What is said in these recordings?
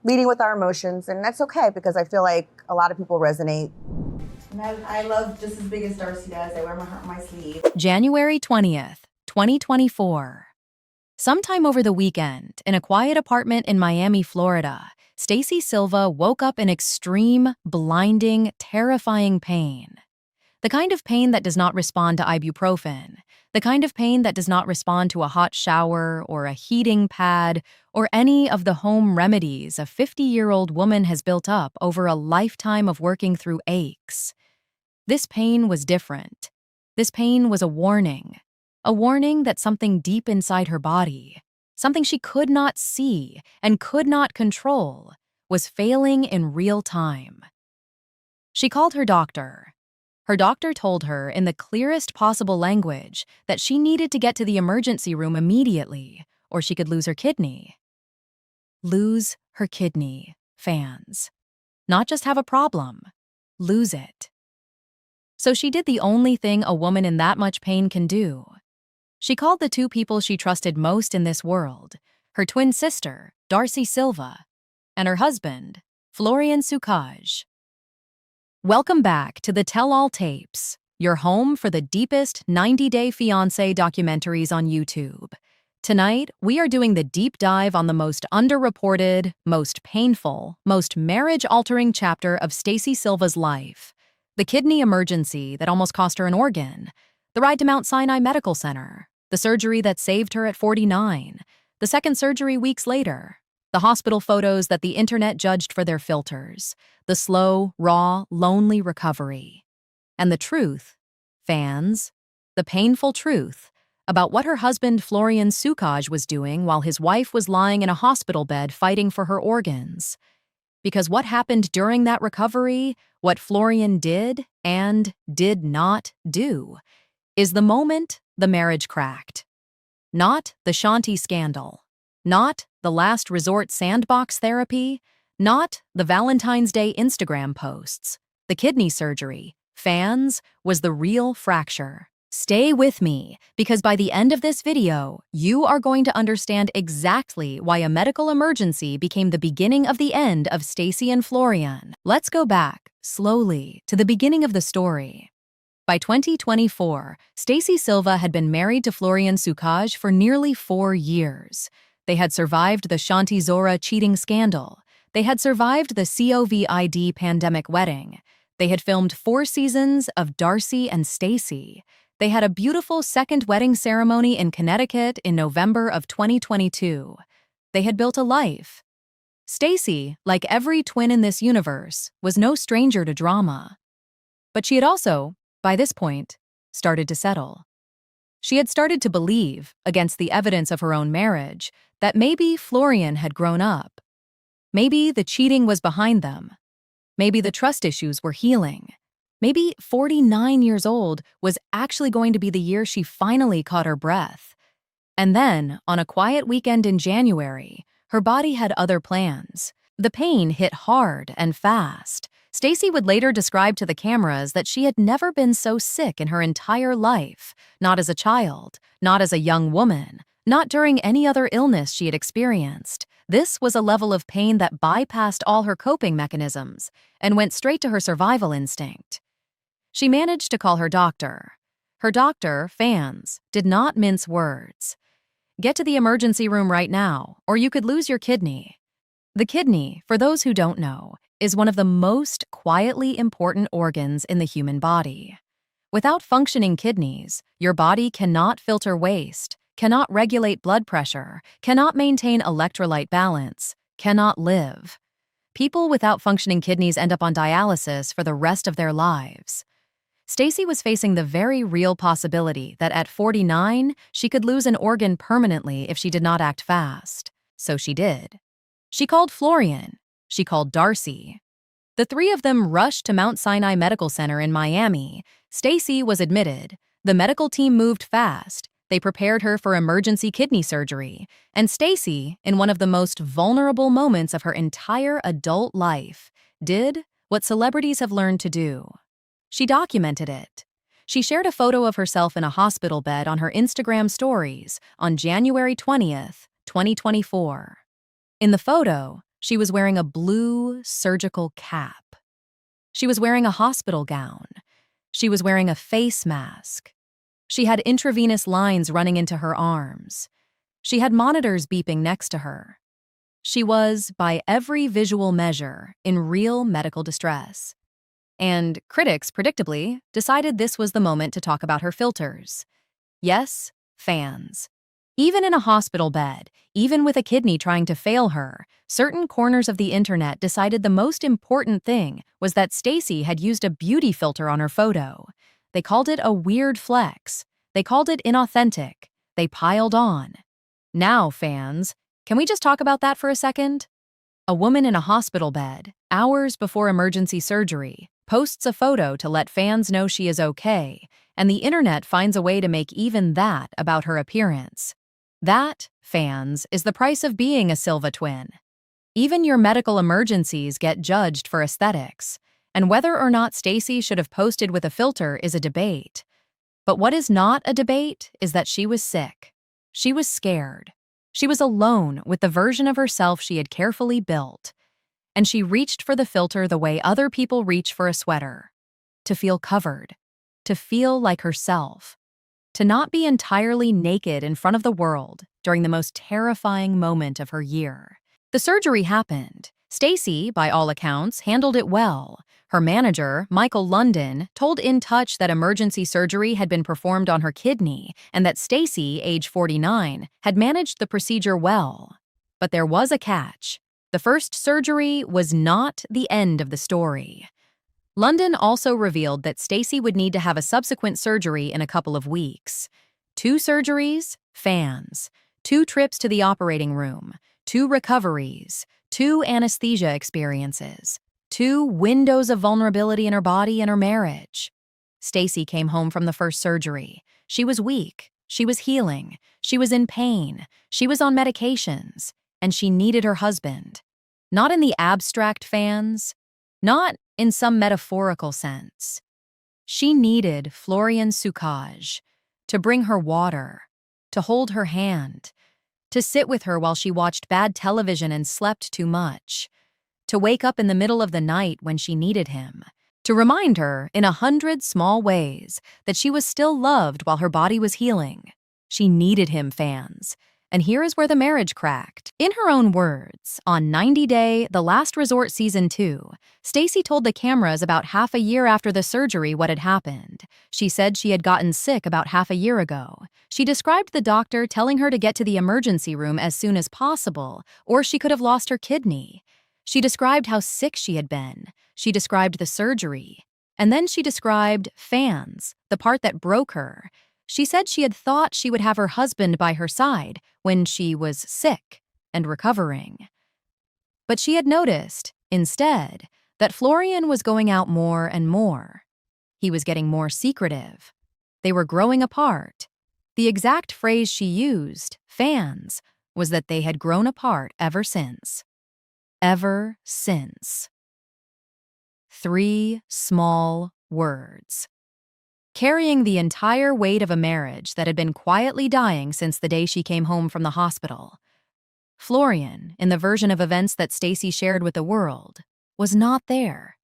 leading with our emotions, and that's okay because I feel like a lot of people resonate. And I love just as big as Darcey does. I wear my heart on my sleeve. January 20th, 2024. Sometime over the weekend, in a quiet apartment in Miami, Florida, Stacey Silva woke up in extreme, blinding, terrifying pain. The kind of pain that does not respond to ibuprofen, the kind of pain that does not respond to a hot shower or a heating pad or any of the home remedies a 50-year-old woman has built up over a lifetime of working through aches. This pain was different. This pain was a warning that something deep inside her body, something she could not see and could not control, was failing in real time. She called her doctor. Her doctor told her in the clearest possible language that she needed to get to the emergency room immediately, or she could lose her kidney. Lose her kidney, fans. Not just have a problem, lose it. So she did the only thing a woman in that much pain can do. She called the two people she trusted most in this world, her twin sister, Darcey Silva, and her husband, Florian Sukaj. Welcome back to the Tell-All Tapes, your home for the deepest 90-day Fiancé documentaries on YouTube. Tonight, we are doing the deep dive on the most underreported, most painful, most marriage-altering chapter of Stacey Silva's life. The kidney emergency that almost cost her an organ, the ride to Mount Sinai Medical Center, the surgery that saved her at 49, the second surgery weeks later, the hospital photos that the internet judged for their filters, the slow, raw, lonely recovery. And the truth, fans, the painful truth, about what her husband Florian Sukaj was doing while his wife was lying in a hospital bed fighting for her organs. Because what happened during that recovery, what Florian did and did not do, is the moment the marriage cracked. Not the Shanti scandal. Not the last resort sandbox therapy. Not the Valentine's Day Instagram posts. The kidney surgery, fans, was the real fracture. Stay with me, because by the end of this video, you are going to understand exactly why a medical emergency became the beginning of the end of Stacey and Florian. Let's go back, slowly, to the beginning of the story. By 2024, Stacey Silva had been married to Florian Sukaj for nearly 4 years. They had survived the Shanti Zora cheating scandal. They had survived the COVID pandemic wedding. They had filmed 4 seasons of Darcey and Stacy. They had a beautiful second wedding ceremony in Connecticut in November of 2022. They had built a life. Stacy, like every twin in this universe, was no stranger to drama. But she had also, by this point, started to settle. She had started to believe, against the evidence of her own marriage, that maybe Florian had grown up. Maybe the cheating was behind them. Maybe the trust issues were healing. Maybe 49 years old was actually going to be the year she finally caught her breath. And then, on a quiet weekend in January, her body had other plans. The pain hit hard and fast. Stacy would later describe to the cameras that she had never been so sick in her entire life, not as a child, not as a young woman, not during any other illness she had experienced. This was a level of pain that bypassed all her coping mechanisms and went straight to her survival instinct. She managed to call her doctor. Her doctor, fans, did not mince words. Get to the emergency room right now, or you could lose your kidney. The kidney, for those who don't know, is one of the most quietly important organs in the human body. Without functioning kidneys, your body cannot filter waste, cannot regulate blood pressure, cannot maintain electrolyte balance, cannot live. People without functioning kidneys end up on dialysis for the rest of their lives. Stacy was facing the very real possibility that at 49, she could lose an organ permanently if she did not act fast. So she did. She called Florian. She called Darcey. The 3 of them rushed to Mount Sinai Medical Center in Miami. Stacy was admitted. The medical team moved fast. They prepared her for emergency kidney surgery. And Stacy, in one of the most vulnerable moments of her entire adult life, did what celebrities have learned to do. She documented it. She shared a photo of herself in a hospital bed on her Instagram stories on January 20th, 2024. In the photo, She was wearing a blue surgical cap. She was wearing a hospital gown. She was wearing a face mask. She had intravenous lines running into her arms. She had monitors beeping next to her. She was, by every visual measure, in real medical distress. And critics, predictably, decided this was the moment to talk about her filters. Yes, fans. Even in a hospital bed, even with a kidney trying to fail her, certain corners of the internet decided the most important thing was that Stacy had used a beauty filter on her photo. They called it a weird flex. They called it inauthentic. They piled on. Now, fans, can we just talk about that for a second? A woman in a hospital bed, hours before emergency surgery, posts a photo to let fans know she is okay, and the internet finds a way to make even that about her appearance. That, fans, is the price of being a Silva twin. Even your medical emergencies get judged for aesthetics, and whether or not Stacy should have posted with a filter is a debate. But what is not a debate is that she was sick. She was scared. She was alone with the version of herself she had carefully built, and she reached for the filter the way other people reach for a sweater. To feel covered. To feel like herself. To not be entirely naked in front of the world during the most terrifying moment of her year. The surgery happened. Stacy, by all accounts, handled it well. Her manager, Michael London, told In Touch that emergency surgery had been performed on her kidney and that Stacy, age 49, had managed the procedure well. But there was a catch. The first surgery was not the end of the story. London also revealed that Stacy would need to have a subsequent surgery in a couple of weeks. 2 surgeries, fans. 2 trips to the operating room. 2 recoveries. 2 anesthesia experiences. 2 windows of vulnerability in her body and her marriage. Stacy came home from the first surgery. She was weak. She was healing. She was in pain. She was on medications. And she needed her husband. Not in the abstract, fans. Not in some metaphorical sense. She needed Florian Sukaj to bring her water, to hold her hand, to sit with her while she watched bad television and slept too much, to wake up in the middle of the night when she needed him, to remind her in 100 small ways that she was still loved while her body was healing. She needed him, fans. And here is where the marriage cracked. In her own words, on 90 Day, The Last Resort Season 2, Stacy told the cameras about half a year after the surgery what had happened. She said she had gotten sick about half a year ago. She described the doctor telling her to get to the emergency room as soon as possible, or she could have lost her kidney. She described how sick she had been. She described the surgery. And then she described fans, the part that broke her. She said she had thought she would have her husband by her side when she was sick and recovering. But she had noticed, instead, that Florian was going out more and more. He was getting more secretive. They were growing apart. The exact phrase she used, fans, was that they had grown apart ever since. Ever since. 3 small words. Carrying the entire weight of a marriage that had been quietly dying since the day she came home from the hospital. Florian, in the version of events that Stacy shared with the world, was not there.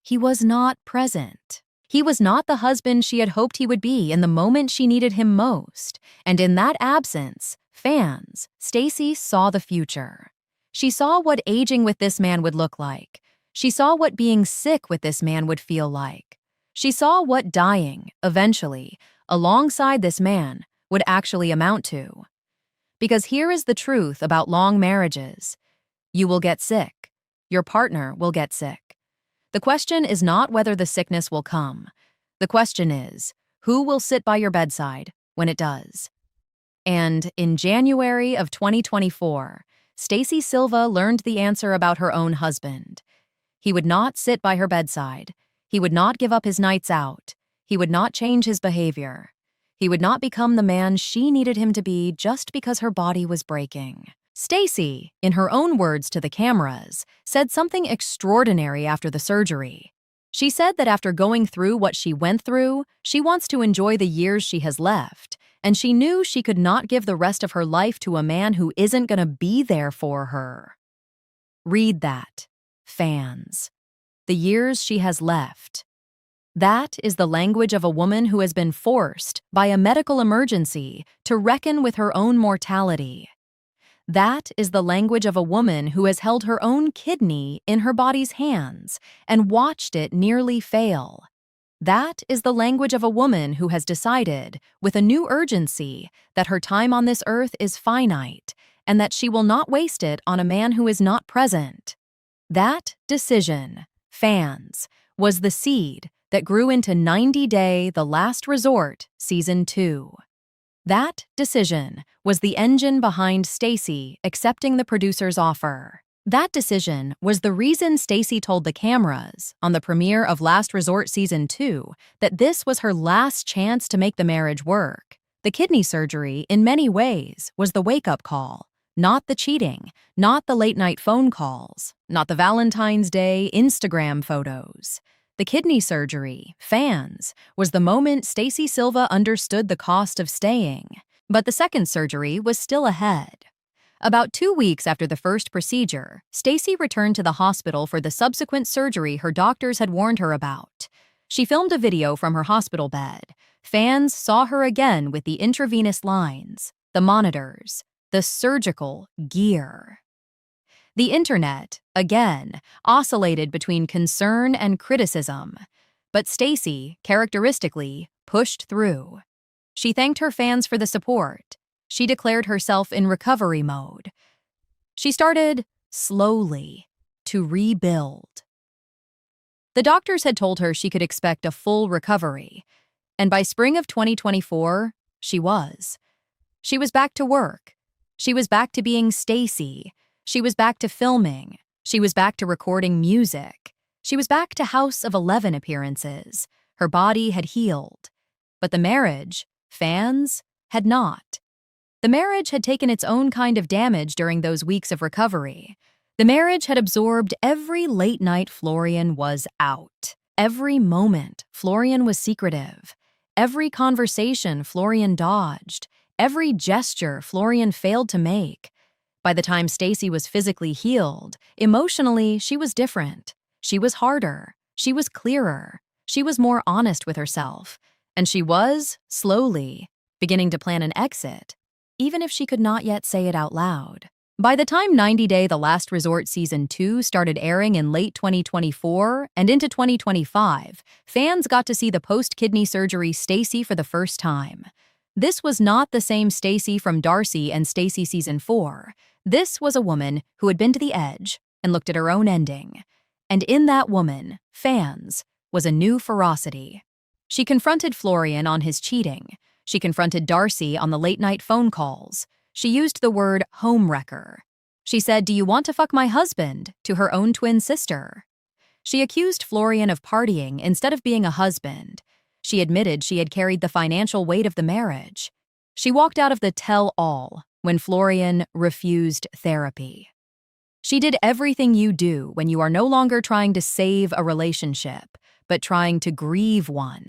He was not present. He was not the husband she had hoped he would be in the moment she needed him most. And in that absence, fans, Stacy saw the future. She saw what aging with this man would look like. She saw what being sick with this man would feel like. She saw what dying, eventually, alongside this man, would actually amount to. Because here is the truth about long marriages. You will get sick. Your partner will get sick. The question is not whether the sickness will come. The question is, who will sit by your bedside when it does? And in January of 2024, Stacey Silva learned the answer about her own husband. He would not sit by her bedside. He would not give up his nights out. He would not change his behavior. He would not become the man she needed him to be just because her body was breaking. Stacy, in her own words to the cameras, said something extraordinary after the surgery. She said that after going through what she went through, she wants to enjoy the years she has left, and she knew she could not give the rest of her life to a man who isn't going to be there for her. Read that. Fans. The years she has left. That is the language of a woman who has been forced, by a medical emergency, to reckon with her own mortality. That is the language of a woman who has held her own kidney in her body's hands and watched it nearly fail. That is the language of a woman who has decided, with a new urgency, that her time on this earth is finite and that she will not waste it on a man who is not present. That decision, fans, was the seed that grew into 90-Day The Last Resort Season 2. That decision was the engine behind Stacy accepting the producer's offer. That decision was the reason Stacy told the cameras on the premiere of Last Resort Season 2 that this was her last chance to make the marriage work. The kidney surgery, in many ways, was the wake-up call, not the cheating, not the late-night phone calls, not the Valentine's Day Instagram photos. The kidney surgery, fans, was the moment Stacey Silva understood the cost of staying. But the second surgery was still ahead. About 2 weeks after the first procedure, Stacy returned to the hospital for the subsequent surgery her doctors had warned her about. She filmed a video from her hospital bed. Fans saw her again with the intravenous lines, the monitors, the surgical gear. The internet, again, oscillated between concern and criticism. But Stacy, characteristically, pushed through. She thanked her fans for the support. She declared herself in recovery mode. She started, slowly, to rebuild. The doctors had told her she could expect a full recovery, and by spring of 2024, she was. She was back to work. She was back to being Stacy. She was back to filming. She was back to recording music. She was back to House of 11 appearances. Her body had healed. But the marriage, fans, had not. The marriage had taken its own kind of damage during those weeks of recovery. The marriage had absorbed every late night Florian was out. Every moment, Florian was secretive. Every conversation, Florian dodged. Every gesture, Florian failed to make. By the time Stacy was physically healed, emotionally, she was different. She was harder. She was clearer. She was more honest with herself. And she was, slowly, beginning to plan an exit, even if she could not yet say it out loud. By the time 90-Day The Last Resort Season 2 started airing in late 2024 and into 2025, fans got to see the post-kidney surgery Stacy for the first time. This was not the same Stacy from Darcey and Stacy Season 4. This was a woman who had been to the edge and looked at her own ending. And in that woman, fans, was a new ferocity. She confronted Florian on his cheating. She confronted Darcey on the late-night phone calls. She used the word homewrecker. She said, "Do you want to fuck my husband?" to her own twin sister. She accused Florian of partying instead of being a husband. She admitted she had carried the financial weight of the marriage. She walked out of the tell-all when Florian refused therapy. She did everything you do when you are no longer trying to save a relationship, but trying to grieve one.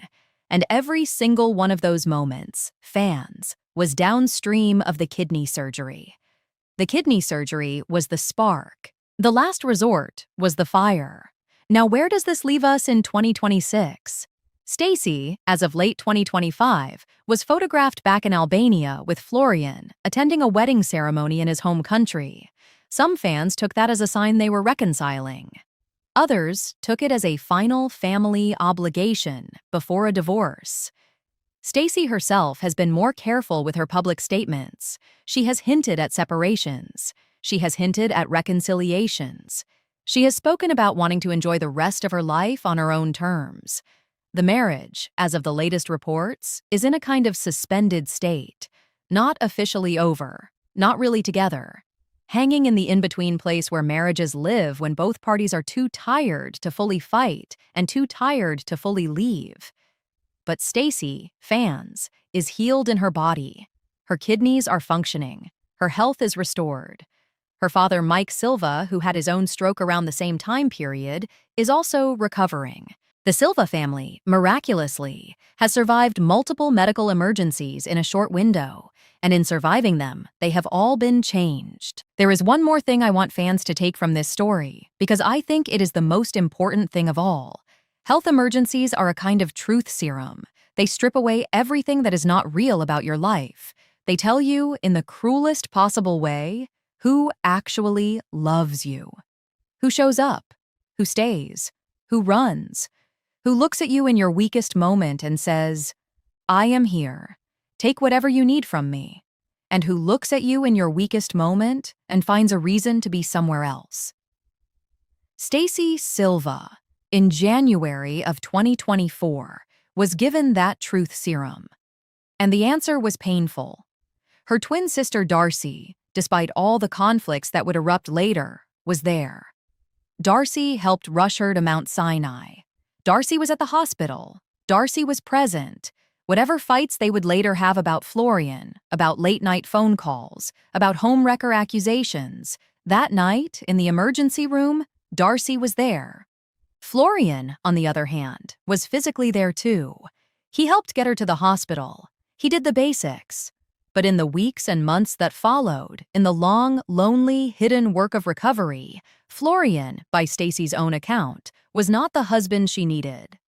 And every single one of those moments, fans, was downstream of the kidney surgery. The kidney surgery was the spark. The last resort was the fire. Now where does this leave us in 2026? Stacy, as of late 2025, was photographed back in Albania with Florian, attending a wedding ceremony in his home country. Some fans took that as a sign they were reconciling. Others took it as a final family obligation before a divorce. Stacy herself has been more careful with her public statements. She has hinted at separations. She has hinted at reconciliations. She has spoken about wanting to enjoy the rest of her life on her own terms. The marriage, as of the latest reports, is in a kind of suspended state, not officially over, not really together, hanging in the in-between place where marriages live when both parties are too tired to fully fight and too tired to fully leave. But Stacy, fans, is healed in her body. Her kidneys are functioning. Her health is restored. Her father, Mike Silva, who had his own stroke around the same time period, is also recovering. The Silva family, miraculously, has survived multiple medical emergencies in a short window, and in surviving them, they have all been changed. There is one more thing I want fans to take from this story, because I think it is the most important thing of all. Health emergencies are a kind of truth serum. They strip away everything that is not real about your life. They tell you, in the cruelest possible way, who actually loves you. Who shows up, who stays, who runs, who looks at you in your weakest moment and says, "I am here. Take whatever you need from me," and who looks at you in your weakest moment and finds a reason to be somewhere else. Stacey Silva, in January of 2024, was given that truth serum. And the answer was painful. Her twin sister Darcey, despite all the conflicts that would erupt later, was there. Darcey helped rush her to Mount Sinai. Darcey was at the hospital. Darcey was present. Whatever fights they would later have about Florian, about late-night phone calls, about homewrecker accusations, that night, in the emergency room, Darcey was there. Florian, on the other hand, was physically there too. He helped get her to the hospital. He did the basics. But in the weeks and months that followed, in the long, lonely, hidden work of recovery, Florian, by Stacey's own account, was not the husband she needed.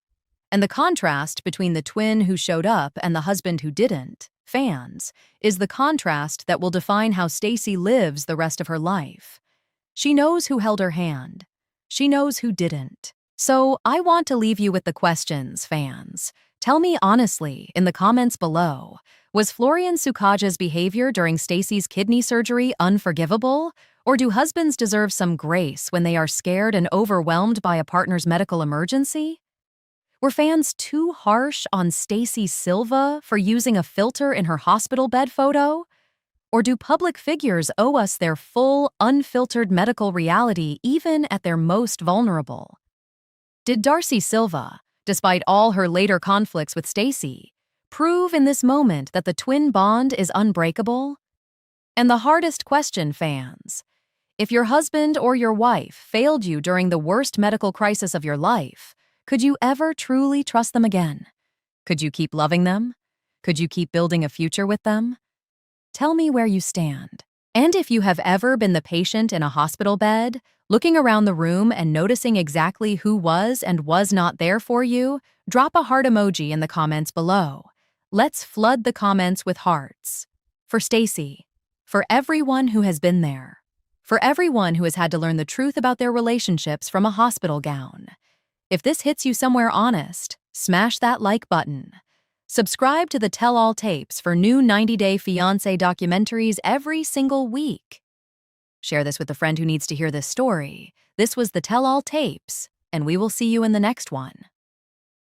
And the contrast between the twin who showed up and the husband who didn't, fans, is the contrast that will define how Stacey lives the rest of her life. She knows who held her hand. She knows who didn't. So I want to leave you with the questions, fans. Tell me honestly in the comments below, was Florian Sukaj's behavior during Stacey's kidney surgery unforgivable? Or do husbands deserve some grace when they are scared and overwhelmed by a partner's medical emergency? Were fans too harsh on Stacey Silva for using a filter in her hospital bed photo? Or do public figures owe us their full, unfiltered medical reality even at their most vulnerable? Did Darcey Silva, despite all her later conflicts with Stacey, prove in this moment that the twin bond is unbreakable? And the hardest question, fans, if your husband or your wife failed you during the worst medical crisis of your life, could you ever truly trust them again? Could you keep loving them? Could you keep building a future with them? Tell me where you stand. And if you have ever been the patient in a hospital bed, looking around the room and noticing exactly who was and was not there for you, drop a heart emoji in the comments below. Let's flood the comments with hearts. For Stacey, for everyone who has been there, for everyone who has had to learn the truth about their relationships from a hospital gown. If this hits you somewhere honest, smash that like button. Subscribe to the Tell All Tapes for new 90-day Fiancé documentaries every single week. Share this with a friend who needs to hear this story. This was the Tell All Tapes, and we will see you in the next one.